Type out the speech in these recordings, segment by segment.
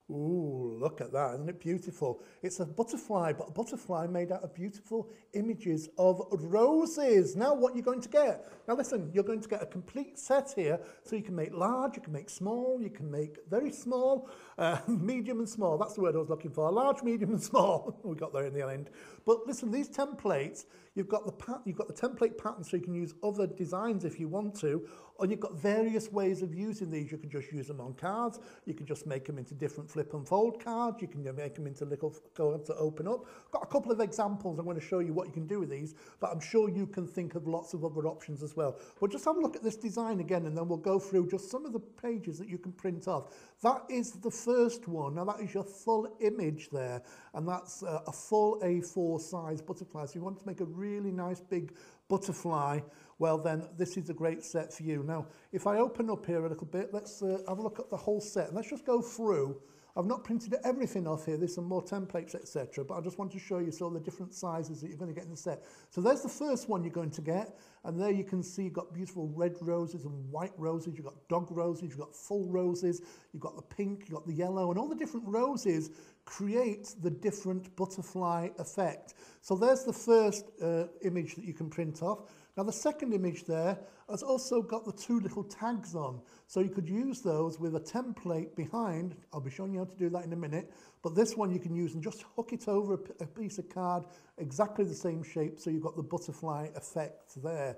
Ooh, look at that, isn't it beautiful? It's a butterfly, but a butterfly made out of beautiful images of roses. Now what you're going to get? Now listen, you're going to get a complete set here, so you can make large, you can make small, you can make very small, medium and small. That's the word I was looking for. Large, medium and small. We got there in the end. But listen, these templates, you've got the template pattern, so you can use other designs if you want to, or you've got various ways of using these. You can just use them on cards, you can just make them into different flip and fold cards, you can make them into little cards that open up. I've got a couple of examples. I'm going to show you what you can do with these, but I'm sure you can think of lots of other options as well. But just have a look at this design again, and then we'll go through just some of the pages that you can print off. That is the first one. Now that is your full image there, and that's a full A4 size butterfly. So you want to make a really nice big butterfly, well then this is a great set for you. Now if I open up here a little bit, let's have a look at the whole set, and let's just go through. I've not printed everything off here, there's some more templates, etc., but I just want to show you some of the different sizes that you're going to get in the set. So there's the first one you're going to get, and there you can see you've got beautiful red roses and white roses, you've got dog roses, you've got full roses, you've got the pink, you've got the yellow, and all the different roses create the different butterfly effect. So there's the first image that you can print off. Now the second image there has also got the two little tags on, so you could use those with a template behind. I'll be showing you how to do that in a minute, but this one you can use and just hook it over a piece of card, exactly the same shape, so you've got the butterfly effect there.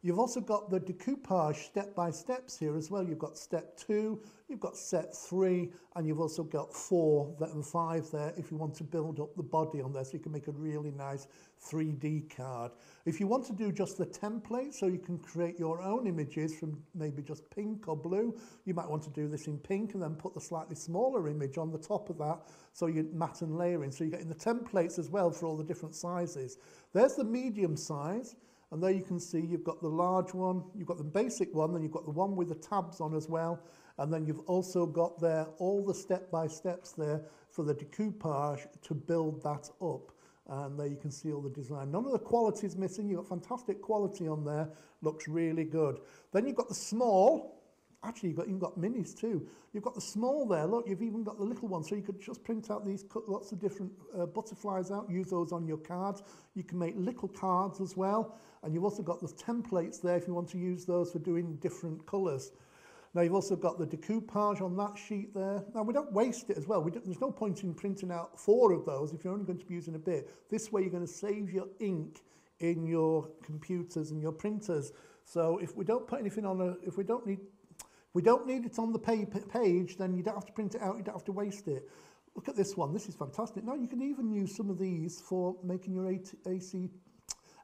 You've also got the decoupage step-by-steps here as well. You've got step 2, you've got step 3, and you've also got 4 and 5 there if you want to build up the body on there, so you can make a really nice 3D card. If you want to do just the template, so you can create your own images from maybe just pink or blue, you might want to do this in pink and then put the slightly smaller image on the top of that, so you're matte and layering. So you're getting the templates as well for all the different sizes. There's the medium size. And there you can see you've got the large one, you've got the basic one, then you've got the one with the tabs on as well. And then you've also got there all the step-by-steps there for the decoupage to build that up. And there you can see all the design. None of the quality is missing. You've got fantastic quality on there. Looks really good. Then you've got the small. Actually, you've even got minis too. You've got the small there. Look, you've even got the little one. So you could just print out these, cut lots of different butterflies out, use those on your cards. You can make little cards as well. And you've also got the templates there if you want to use those for doing different colours. Now you've also got the decoupage on that sheet there. Now we don't waste it as well. There's no point in printing out 4 of those if you're only going to be using a bit. This way you're going to save your ink in your computers and your printers. So if we don't put anything on, if we don't need it on the page, then you don't have to print it out, you don't have to waste it. Look at this one, this is fantastic. Now you can even use some of these for making your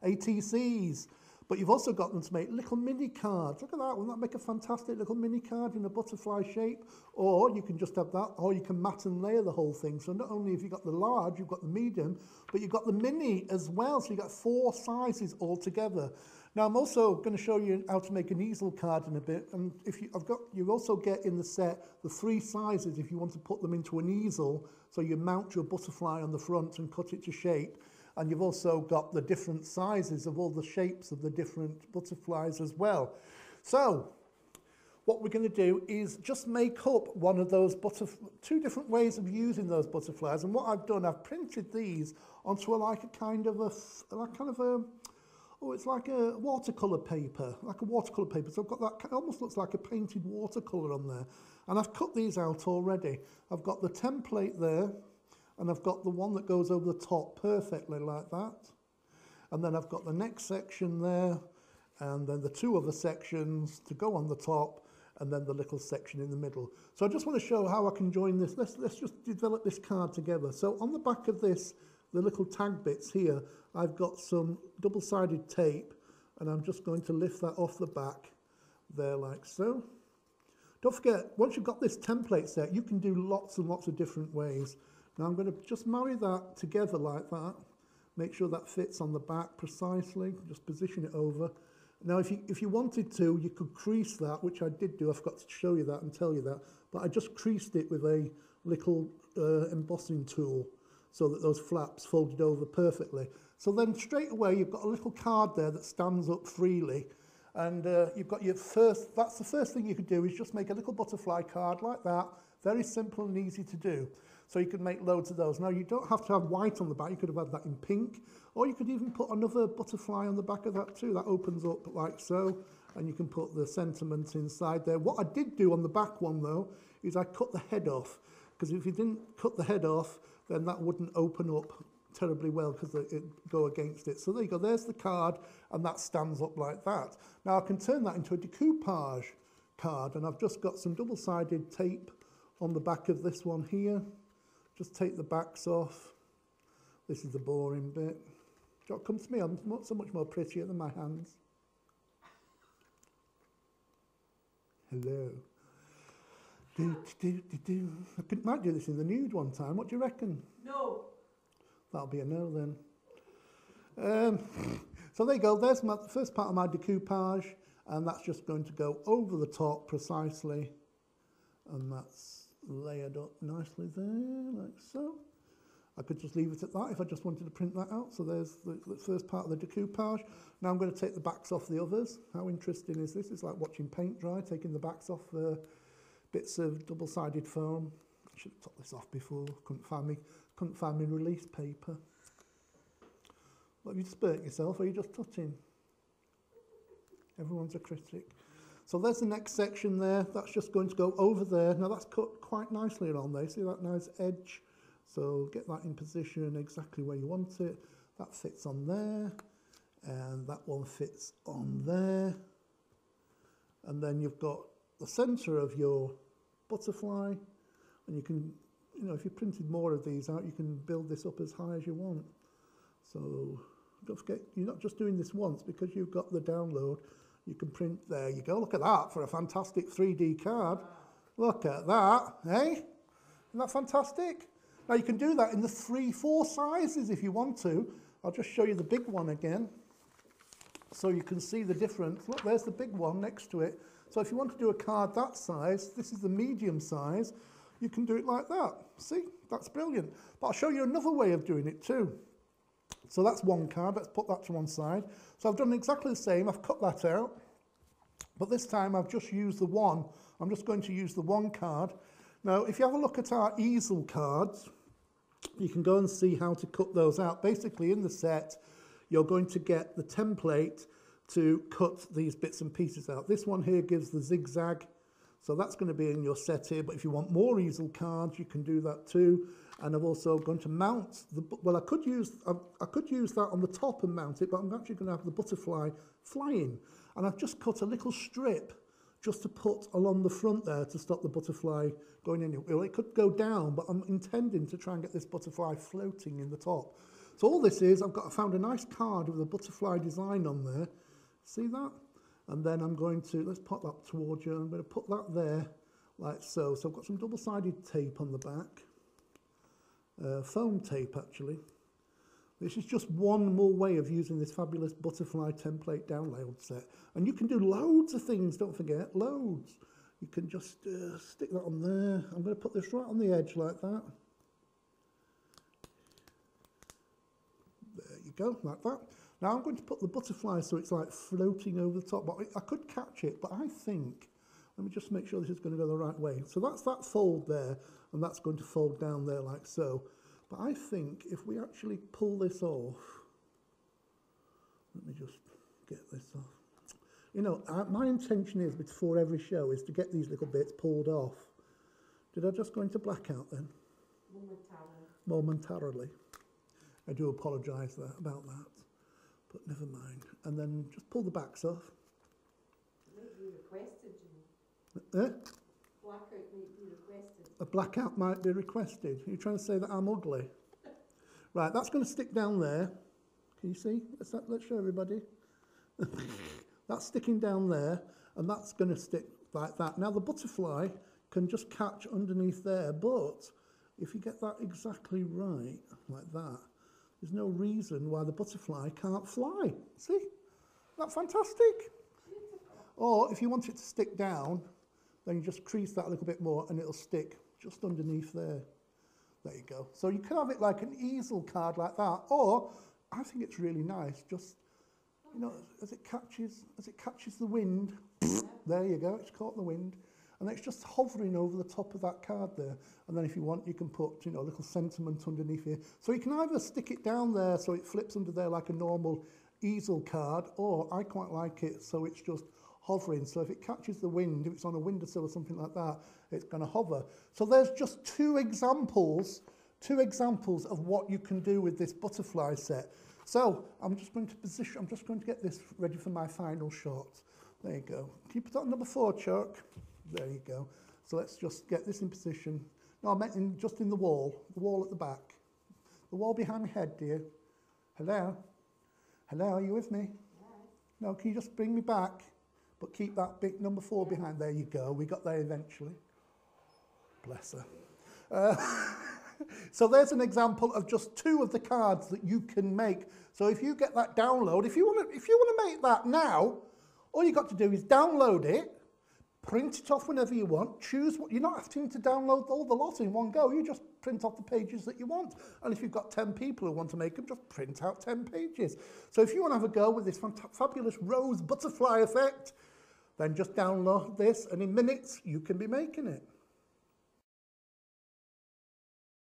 ATCs, but you've also got them to make little mini cards. Look at that, wouldn't that make a fantastic little mini card in a butterfly shape? Or you can just have that, or you can matte and layer the whole thing. So not only have you got the large, you've got the medium, but you've got the mini as well, so you've got 4 sizes altogether. Now I'm also going to show you how to make an easel card in a bit, and you also get in the set the 3 sizes if you want to put them into an easel, so you mount your butterfly on the front and cut it to shape, and you've also got the different sizes of all the shapes of the different butterflies as well. So what we're going to do is just make up one of those 2 different ways of using those butterflies, and what I've done, I've printed these onto it's like a watercolour paper, So I've got that, it almost looks like a painted watercolour on there. And I've cut these out already. I've got the template there, and I've got the one that goes over the top perfectly like that. And then I've got the next section there, and then the 2 other sections to go on the top, and then the little section in the middle. So I just want to show how I can join this. Let's just develop this card together. So on the back of this, the little tag bits here, I've got some double-sided tape, and I'm just going to lift that off the back there like so. Don't forget, once you've got this template set, you can do lots and lots of different ways. Now I'm going to just marry that together like that, make sure that fits on the back precisely, just position it over. Now if you wanted to, you could crease that, which I did do. I forgot to show you that and tell you that, but I just creased it with a little embossing tool, so that those flaps folded over perfectly. So then straight away you've got a little card there that stands up freely, and you've got your that's the first thing you could do, is just make a little butterfly card like that, Very simple and easy to do. So you can make loads of those. Now you don't have to have white on the back, you could have had that in pink, or you could even put another butterfly on the back of that too. That opens up like so, and you can put the sentiment inside there. What I did do on the back one though, is I cut the head off, because if you didn't cut the head off, then that wouldn't open up terribly well because it'd go against it. So there you go, there's the card, and that stands up like that. Now I can turn that into a decoupage card, and I've just got some double-sided tape on the back of this one here. Just take the backs off. This is the boring bit. Don't come to me, I'm so much more prettier than my hands. Hello. I might do this in the nude one time. What do you reckon? No. That'll be a no then. So there you go. There's the first part of my decoupage, and that's just going to go over the top precisely, and that's layered up nicely there, like so. I could just leave it at that if I just wanted to print that out. So there's the first part of the decoupage. Now I'm going to take the backs off the others. How interesting is this? It's like watching paint dry, taking the backs off bits of double-sided foam. I should have took this off before. Couldn't find me release paper. What, have you just burnt yourself, or are you just tutting? Everyone's a critic. So there's the next section there. That's just going to go over there. Now that's cut quite nicely around there. See that nice edge? So get that in position exactly where you want it. That fits on there, and that one fits on there. And then you've got the centre of your butterfly, and you can, you know, if you printed more of these out, you can build this up as high as you want. So don't forget, you're not just doing this once, because you've got the download. You can print, there you go, look at that for a fantastic 3D card. Look at that, eh? Isn't that fantastic? Now you can do that in the 3-4 sizes if you want to. I'll just show you the big one again, so you can see the difference. Look, there's the big one next to it. So if you want to do a card that size, this is the medium size, you can do it like that. See, that's brilliant. But I'll show you another way of doing it too. So that's one card, let's put that to one side. So I've done exactly the same, I've cut that out, but this time I've just used the one. I'm just going to use the one card. Now, if you have a look at our easel cards, you can go and see how to cut those out. Basically, in the set, you're going to get the template to cut these bits and pieces out. This one here gives the zigzag, so that's going to be in your set here, but if you want more easel cards, you can do that too. And I've also going to mount the, well, I could use that on the top and mount it, but I'm actually going to have the butterfly flying. And I've just cut a little strip just to put along the front there to stop the butterfly going in. Well, it could go down, but I'm intending to try and get this butterfly floating in the top. So all this is, I found a nice card with a butterfly design on there. See that? And then I'm going to, let's put that towards you. I'm going to put that there like so. So I've got some double-sided tape on the back. Foam tape, actually. This is just one more way of using this fabulous butterfly template download set. And you can do loads of things, don't forget, loads. You can just stick that on there. I'm going to put this right on the edge like that. There you go, like that. Now I'm going to put the butterfly so it's like floating over the top. But I could catch it, but I think, let me just make sure this is going to go the right way. So that's that fold there, and that's going to fold down there like so. But I think if we actually pull this off, let me just get this off. You know, my intention is, before every show, is to get these little bits pulled off. Did I just go into blackout then? Momentarily. I do apologise about that, but never mind. And then just pull the backs off. Maybe requested, you know. Blackout might be requested. A blackout might be requested. Are you trying to say that I'm ugly? Right, that's going to stick down there. Can you see? Let's show everybody. That's sticking down there, and that's going to stick like that. Now the butterfly can just catch underneath there, but if you get that exactly right, like that, there's no reason why the butterfly can't fly. See? Isn't that fantastic? Or if you want it to stick down, then you just crease that a little bit more and it'll stick just underneath there. There you go. So you can have it like an easel card like that, or I think it's really nice, just, you know, as it catches the wind, there you go, it's caught the wind. and it's just hovering over the top of that card there. And then if you want, you can put, you know, a little sentiment underneath here. So you can either stick it down there so it flips under there like a normal easel card, or I quite like it so it's just hovering. So if it catches the wind, if it's on a windowsill or something like that, it's going to hover. So there's just two examples of what you can do with this butterfly set. So I'm just going to get this ready for my final shot. There you go. Can you put that on number 4, Chuck? There you go. So let's just get this in position. No, I meant just in the wall at the back. The wall behind my head, dear. Hello? Hello, are you with me? Yes. No, can you just bring me back? But keep that big number 4 behind. There you go. We got there eventually. Bless her. So there's an example of just 2 of the cards that you can make. So if you get that download, if you want to make that now, all you got to do is download it, print it off whenever you want, choose what, you're not having to download all the lot in one go, you just print off the pages that you want. And if you've got 10 people who want to make them, just print out 10 pages. So if you want to have a go with this fabulous rose butterfly effect, then just download this and in minutes you can be making it.